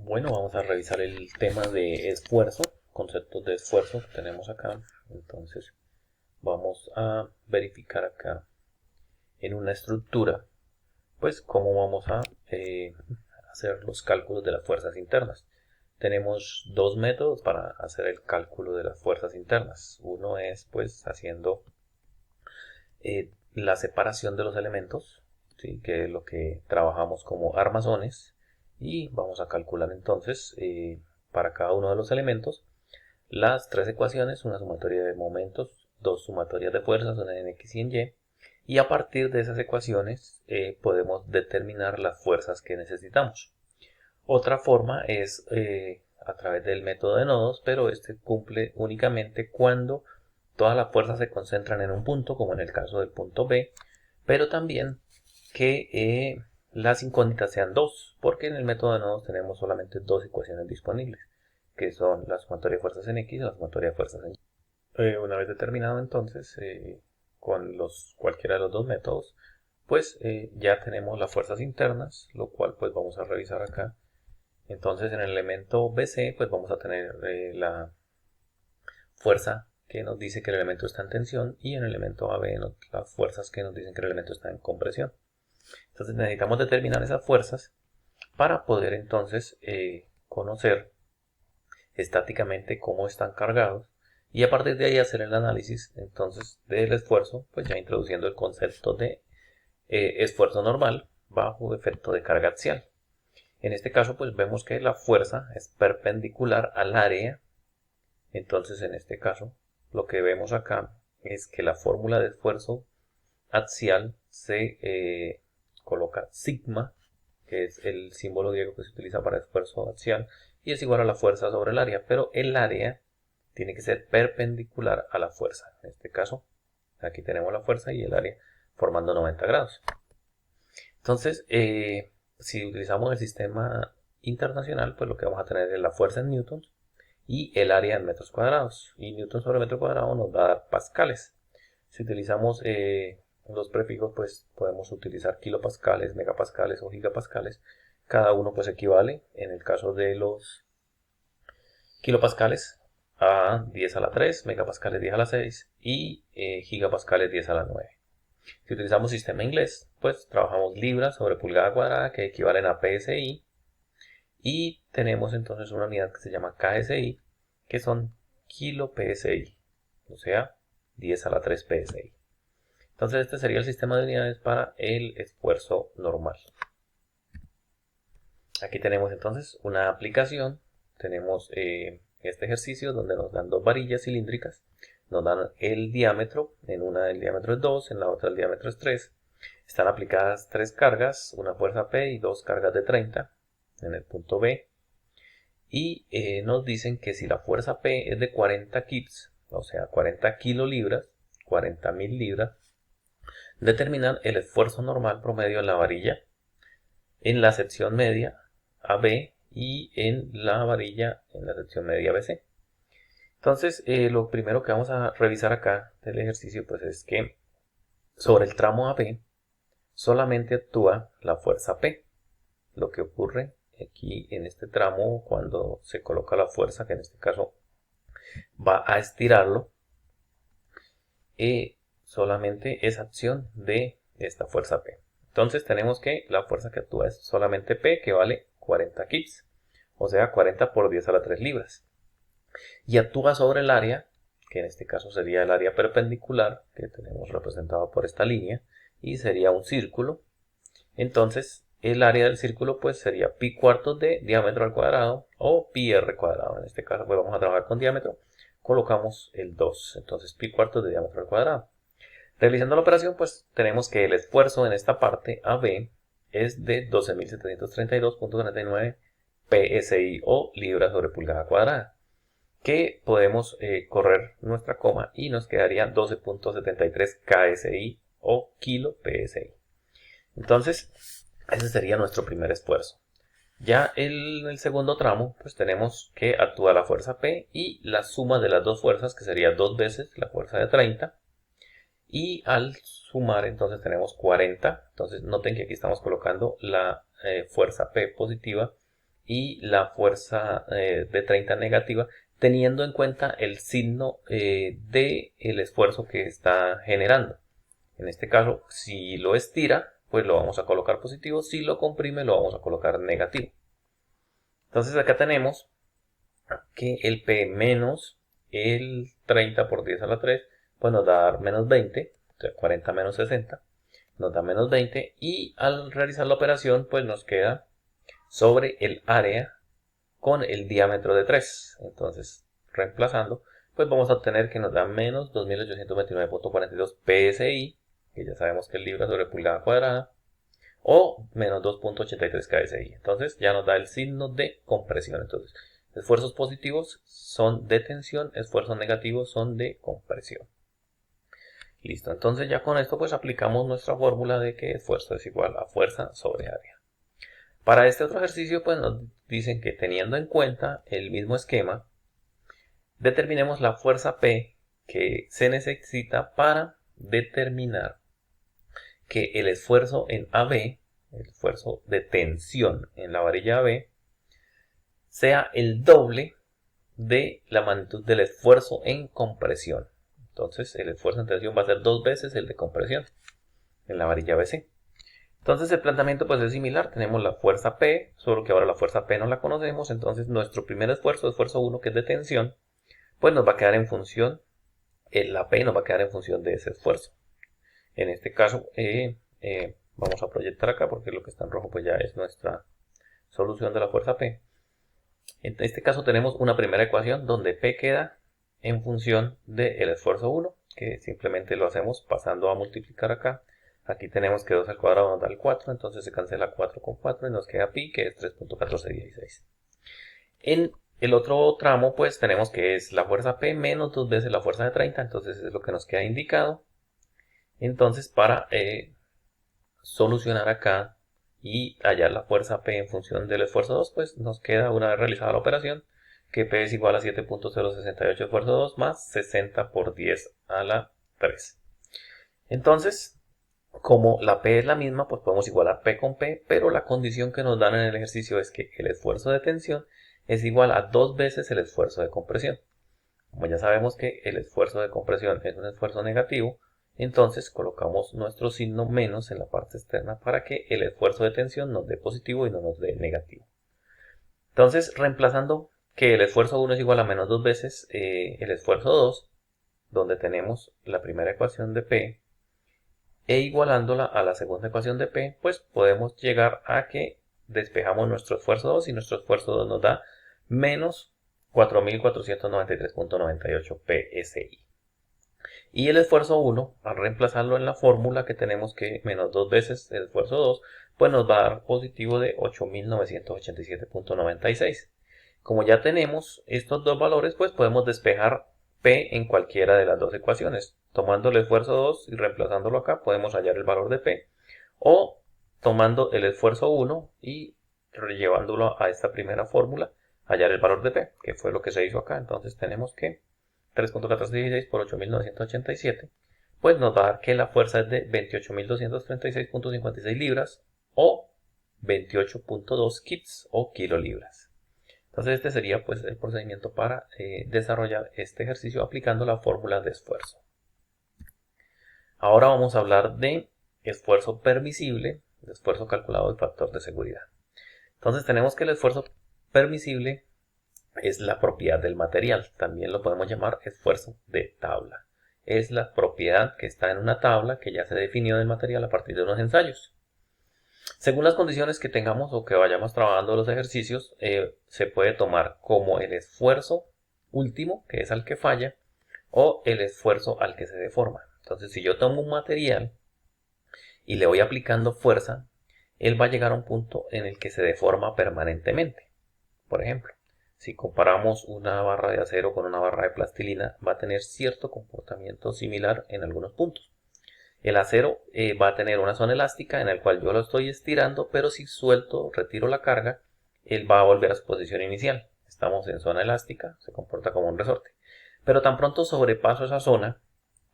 Bueno, vamos a revisar el tema de esfuerzo, conceptos de esfuerzo que tenemos acá. Entonces, vamos a verificar acá en una estructura, pues cómo vamos a hacer los cálculos de las fuerzas internas. Tenemos dos métodos para hacer el cálculo de las fuerzas internas. Uno es pues haciendo la separación de los elementos, ¿sí? Que es lo que trabajamos como armazones, y vamos a calcular entonces para cada uno de los elementos las tres ecuaciones: una sumatoria de momentos, dos sumatorias de fuerzas, una en X y en Y, y a partir de esas ecuaciones podemos determinar las fuerzas que necesitamos. Otra forma es a través del método de nodos, pero este cumple únicamente cuando todas las fuerzas se concentran en un punto, como en el caso del punto B, pero también que las incógnitas sean dos, porque en el método de nodos tenemos solamente dos ecuaciones disponibles, que son la sumatoria de fuerzas en X y la sumatoria de fuerzas en Y. Una vez determinado entonces con cualquiera de los dos métodos, pues ya tenemos las fuerzas internas, lo cual pues vamos a revisar acá. Entonces en el elemento BC pues vamos a tener la fuerza que nos dice que el elemento está en tensión, y en el elemento AB las fuerzas que nos dicen que el elemento está en compresión. Entonces necesitamos determinar esas fuerzas para poder entonces conocer estáticamente cómo están cargados, y a partir de ahí hacer el análisis entonces del esfuerzo, pues ya introduciendo el concepto de esfuerzo normal bajo efecto de carga axial. En este caso pues vemos que la fuerza es perpendicular al área. Entonces en este caso lo que vemos acá es que la fórmula de esfuerzo axial se coloca sigma, que es el símbolo griego que se utiliza para esfuerzo axial, y es igual a la fuerza sobre el área, pero el área tiene que ser perpendicular a la fuerza. En este caso, aquí tenemos la fuerza y el área formando 90 grados. Entonces, si utilizamos el sistema internacional, pues lo que vamos a tener es la fuerza en newtons y el área en metros cuadrados. Y newton sobre metro cuadrado nos va a dar pascales. Si utilizamos los prefijos, pues podemos utilizar kilopascales, megapascales o gigapascales. Cada uno pues equivale, en el caso de los kilopascales, a 10 a la 3, megapascales 10 a la 6 y gigapascales 10 a la 9. Si utilizamos sistema inglés, pues trabajamos libras sobre pulgada cuadrada, que equivalen a PSI, y tenemos entonces una unidad que se llama KSI, que son kilo PSI, o sea, 10 a la 3 PSI. Entonces este sería el sistema de unidades para el esfuerzo normal. Aquí tenemos entonces una aplicación. Tenemos este ejercicio donde nos dan dos varillas cilíndricas. Nos dan el diámetro. En una el diámetro es 2, en la otra el diámetro es 3. Están aplicadas tres cargas, una fuerza P y dos cargas de 30 en el punto B. Y nos dicen que si la fuerza P es de 40 kips, o sea 40 kilolibras, 40.000 libras, determinar el esfuerzo normal promedio en la varilla, en la sección media AB y en la varilla en la sección media BC. Entonces, lo primero que vamos a revisar acá del ejercicio pues es que sobre el tramo AB solamente actúa la fuerza P. Lo que ocurre aquí en este tramo cuando se coloca la fuerza, que en este caso va a estirarlo, solamente es acción de esta fuerza P. Entonces tenemos que la fuerza que actúa es solamente P, que vale 40 kips, o sea 40 por 10 a la 3 libras. Y actúa sobre el área, que en este caso sería el área perpendicular, que tenemos representado por esta línea, y sería un círculo. Entonces el área del círculo pues sería pi cuartos de diámetro al cuadrado, o pi r cuadrado. En este caso pues vamos a trabajar con diámetro, colocamos el 2, entonces pi cuartos de diámetro al cuadrado. Realizando la operación, pues tenemos que el esfuerzo en esta parte AB es de 12.732.39 PSI, o libras sobre pulgada cuadrada, que podemos correr nuestra coma y nos quedaría 12.73 KSI o kilo PSI. Entonces, ese sería nuestro primer esfuerzo. Ya en el segundo tramo, pues tenemos que actúa la fuerza P y la suma de las dos fuerzas, que sería dos veces la fuerza de 30. Y al sumar entonces tenemos 40. Entonces noten que aquí estamos colocando la fuerza P positiva y la fuerza de 30 negativa, teniendo en cuenta el signo del esfuerzo que está generando. En este caso, si lo estira, pues lo vamos a colocar positivo. Si lo comprime, lo vamos a colocar negativo. Entonces acá tenemos que el P menos el 30 por 10 a la 3, pues nos da menos 20, o sea, 40 menos 60, nos da menos 20, y al realizar la operación, pues nos queda sobre el área con el diámetro de 3. Entonces, reemplazando, pues vamos a obtener que nos da menos 2829.42 PSI, que ya sabemos que es libra sobre pulgada cuadrada, o menos 2.83 KSI. Entonces ya nos da el signo de compresión. Entonces, esfuerzos positivos son de tensión, esfuerzos negativos son de compresión. Listo, entonces ya con esto pues aplicamos nuestra fórmula de que esfuerzo es igual a fuerza sobre área. Para este otro ejercicio pues nos dicen que teniendo en cuenta el mismo esquema, determinemos la fuerza P que se necesita para determinar que el esfuerzo en AB, el esfuerzo de tensión en la varilla AB, sea el doble de la magnitud del esfuerzo en compresión. Entonces el esfuerzo en tensión va a ser 2 veces el de compresión en la varilla BC. Entonces el planteamiento pues es similar, tenemos la fuerza P, solo que ahora la fuerza P no la conocemos, entonces nuestro primer esfuerzo, esfuerzo 1, que es de tensión, pues nos va a quedar en función, la P nos va a quedar en función de ese esfuerzo. En este caso vamos a proyectar acá porque lo que está en rojo pues ya es nuestra solución de la fuerza P. En este caso tenemos una primera ecuación donde P queda en función del esfuerzo 1, que simplemente lo hacemos pasando a multiplicar acá. Aquí tenemos que 2 al cuadrado nos da el 4, entonces se cancela 4 con 4 y nos queda pi, que es 3.1416. En el otro tramo pues tenemos que es la fuerza P menos 2 veces la fuerza de 30, entonces es lo que nos queda indicado. Entonces para solucionar acá y hallar la fuerza P en función del esfuerzo 2, pues nos queda, una vez realizada la operación, que P es igual a 7.068 esfuerzo 2 más 60 por 10 a la 3. Entonces, como la P es la misma, pues podemos igualar P con P, pero la condición que nos dan en el ejercicio es que el esfuerzo de tensión es igual a 2 veces el esfuerzo de compresión. Como ya sabemos que el esfuerzo de compresión es un esfuerzo negativo, entonces colocamos nuestro signo menos en la parte externa para que el esfuerzo de tensión nos dé positivo y no nos dé negativo. Entonces, reemplazando que el esfuerzo 1 es igual a menos 2 veces el esfuerzo 2, donde tenemos la primera ecuación de P, e igualándola a la segunda ecuación de P, pues podemos llegar a que despejamos nuestro esfuerzo 2 y nuestro esfuerzo 2 nos da menos 4.493.98 PSI. Y el esfuerzo 1, al reemplazarlo en la fórmula que tenemos que menos 2 veces el esfuerzo 2, pues nos va a dar positivo de 8.987.96. Como ya tenemos estos dos valores, pues podemos despejar P en cualquiera de las dos ecuaciones. Tomando el esfuerzo 2 y reemplazándolo acá, podemos hallar el valor de P. O tomando el esfuerzo 1 y llevándolo a esta primera fórmula, hallar el valor de P, que fue lo que se hizo acá. Entonces tenemos que 3.1416 por 8.987, pues nos va a dar que la fuerza es de 28.236.56 libras o 28.2 kits o kilolibras. Entonces este sería pues el procedimiento para desarrollar este ejercicio aplicando la fórmula de esfuerzo. Ahora vamos a hablar de esfuerzo permisible, de esfuerzo calculado del factor de seguridad. Entonces tenemos que el esfuerzo permisible es la propiedad del material, también lo podemos llamar esfuerzo de tabla. Es la propiedad que está en una tabla que ya se definió del material a partir de unos ensayos. Según las condiciones que tengamos o que vayamos trabajando los ejercicios, se puede tomar como el esfuerzo último, que es al que falla, o el esfuerzo al que se deforma. Entonces, si yo tomo un material y le voy aplicando fuerza, él va a llegar a un punto en el que se deforma permanentemente. Por ejemplo, si comparamos una barra de acero con una barra de plastilina, va a tener cierto comportamiento similar en algunos puntos. El acero va a tener una zona elástica en la cual yo lo estoy estirando, pero si suelto, retiro la carga, él va a volver a su posición inicial. Estamos en zona elástica, se comporta como un resorte. Pero tan pronto sobrepaso esa zona,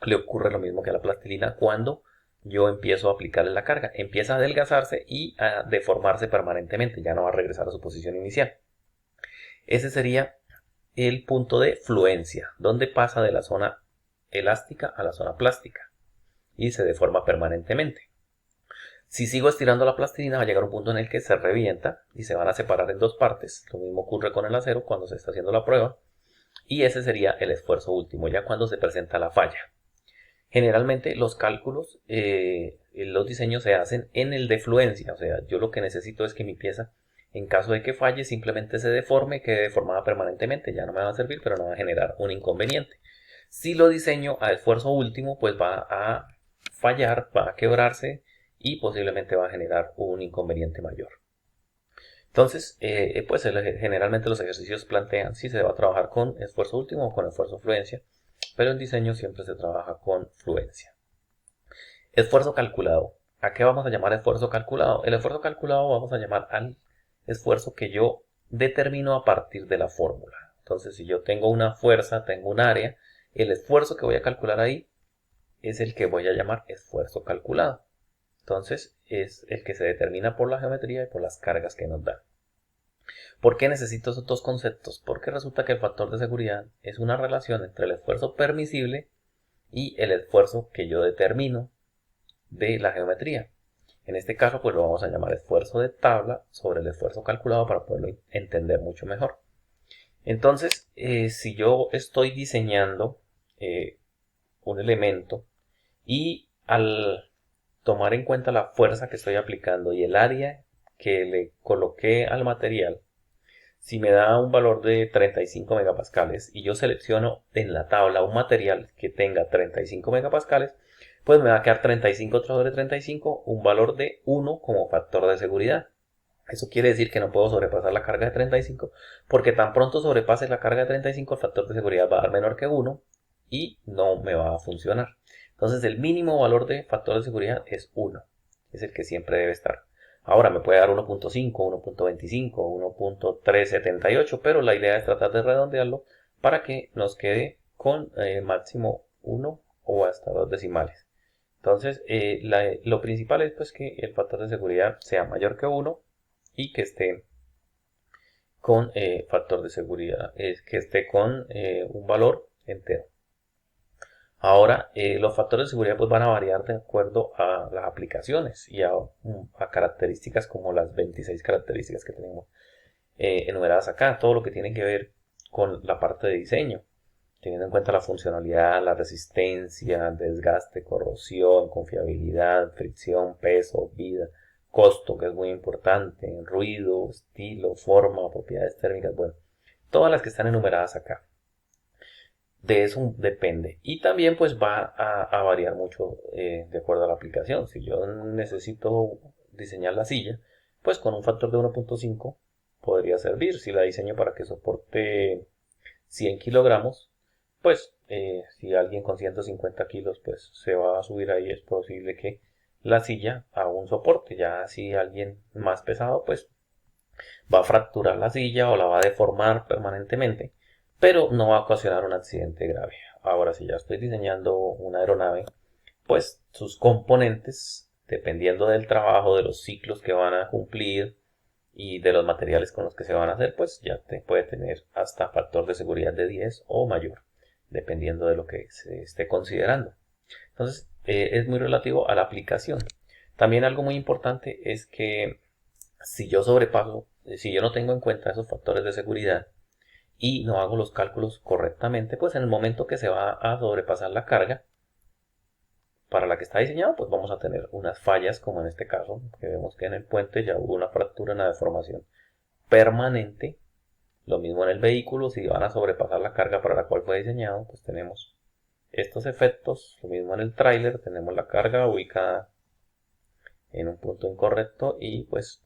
le ocurre lo mismo que a la plastilina cuando yo empiezo a aplicarle la carga. Empieza a adelgazarse y a deformarse permanentemente, ya no va a regresar a su posición inicial. Ese sería el punto de fluencia, donde pasa de la zona elástica a la zona plástica y se deforma permanentemente. Si sigo estirando la plastilina va a llegar un punto en el que se revienta y se van a separar en dos partes. Lo mismo ocurre con el acero cuando se está haciendo la prueba. Y ese sería el esfuerzo último, ya cuando se presenta la falla. Generalmente los cálculos, los diseños se hacen en el de fluencia. O sea, yo lo que necesito es que mi pieza, en caso de que falle, simplemente se deforme, quede deformada permanentemente. Ya no me va a servir, pero no va a generar un inconveniente. Si lo diseño a esfuerzo último, pues va a fallar, va a quebrarse y posiblemente va a generar un inconveniente mayor. Entonces, pues generalmente los ejercicios plantean si se va a trabajar con esfuerzo último o con esfuerzo fluencia, pero en diseño siempre se trabaja con fluencia. Esfuerzo calculado. ¿A qué vamos a llamar esfuerzo calculado? El esfuerzo calculado vamos a llamar al esfuerzo que yo determino a partir de la fórmula. Entonces, si yo tengo una fuerza, tengo un área, el esfuerzo que voy a calcular ahí es el que voy a llamar esfuerzo calculado. Entonces, es el que se determina por la geometría y por las cargas que nos dan. ¿Por qué necesito esos dos conceptos? Porque resulta que el factor de seguridad es una relación entre el esfuerzo permisible y el esfuerzo que yo determino de la geometría. En este caso, pues lo vamos a llamar esfuerzo de tabla sobre el esfuerzo calculado para poderlo entender mucho mejor. Entonces, si yo estoy diseñando un elemento y al tomar en cuenta la fuerza que estoy aplicando y el área que le coloqué al material, si me da un valor de 35 megapascales y yo selecciono en la tabla un material que tenga 35 megapascales, pues me va a quedar 35 sobre 35, un valor de 1 como factor de seguridad. Eso quiere decir que no puedo sobrepasar la carga de 35, porque tan pronto sobrepase la carga de 35, el factor de seguridad va a dar menor que 1 y no me va a funcionar. Entonces el mínimo valor de factor de seguridad es 1, es el que siempre debe estar. Ahora me puede dar 1.5, 1.25, 1.378, pero la idea es tratar de redondearlo para que nos quede con máximo 1 o hasta 2 decimales. Entonces lo principal es pues que el factor de seguridad sea mayor que 1 y que esté con factor de seguridad, es que esté con un valor entero. Ahora, los factores de seguridad pues van a variar de acuerdo a las aplicaciones y a características como las 26 características que tenemos enumeradas acá. Todo lo que tiene que ver con la parte de diseño, teniendo en cuenta la funcionalidad, la resistencia, desgaste, corrosión, confiabilidad, fricción, peso, vida, costo, que es muy importante, ruido, estilo, forma, propiedades térmicas, bueno, todas las que están enumeradas acá. De eso depende. Y también pues va a variar mucho de acuerdo a la aplicación. Si yo necesito diseñar la silla, pues con un factor de 1.5 podría servir. Si la diseño para que soporte 100 kilogramos, pues si alguien con 150 kilos pues se va a subir ahí, es posible que la silla haga un soporte. Ya si alguien más pesado pues va a fracturar la silla o la va a deformar permanentemente, pero no va a ocasionar un accidente grave. Ahora, si ya estoy diseñando una aeronave, pues sus componentes, dependiendo del trabajo, de los ciclos que van a cumplir y de los materiales con los que se van a hacer, pues ya puede tener hasta factor de seguridad de 10 o mayor, dependiendo de lo que se esté considerando. Entonces, es muy relativo a la aplicación. También algo muy importante es que si yo sobrepaso, si yo no tengo en cuenta esos factores de seguridad y no hago los cálculos correctamente, pues en el momento que se va a sobrepasar la carga para la que está diseñado, pues vamos a tener unas fallas, como en este caso, que vemos que en el puente ya hubo una fractura, una deformación permanente. Lo mismo en el vehículo, si van a sobrepasar la carga para la cual fue diseñado, pues tenemos estos efectos. Lo mismo en el tráiler, tenemos la carga ubicada en un punto incorrecto y pues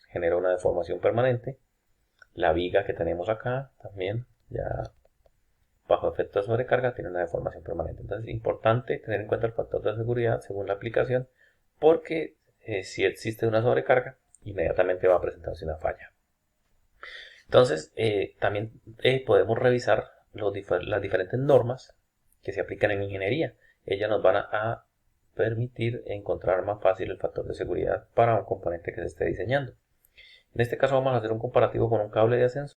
genera una deformación permanente. La viga que tenemos acá también, ya bajo efecto de sobrecarga, tiene una deformación permanente. Entonces es importante tener en cuenta el factor de seguridad según la aplicación, porque si existe una sobrecarga, inmediatamente va a presentarse una falla. Entonces también podemos revisar las diferentes normas que se aplican en ingeniería. Ellas nos van a permitir encontrar más fácil el factor de seguridad para un componente que se esté diseñando. En este caso vamos a hacer un comparativo con un cable de ascensor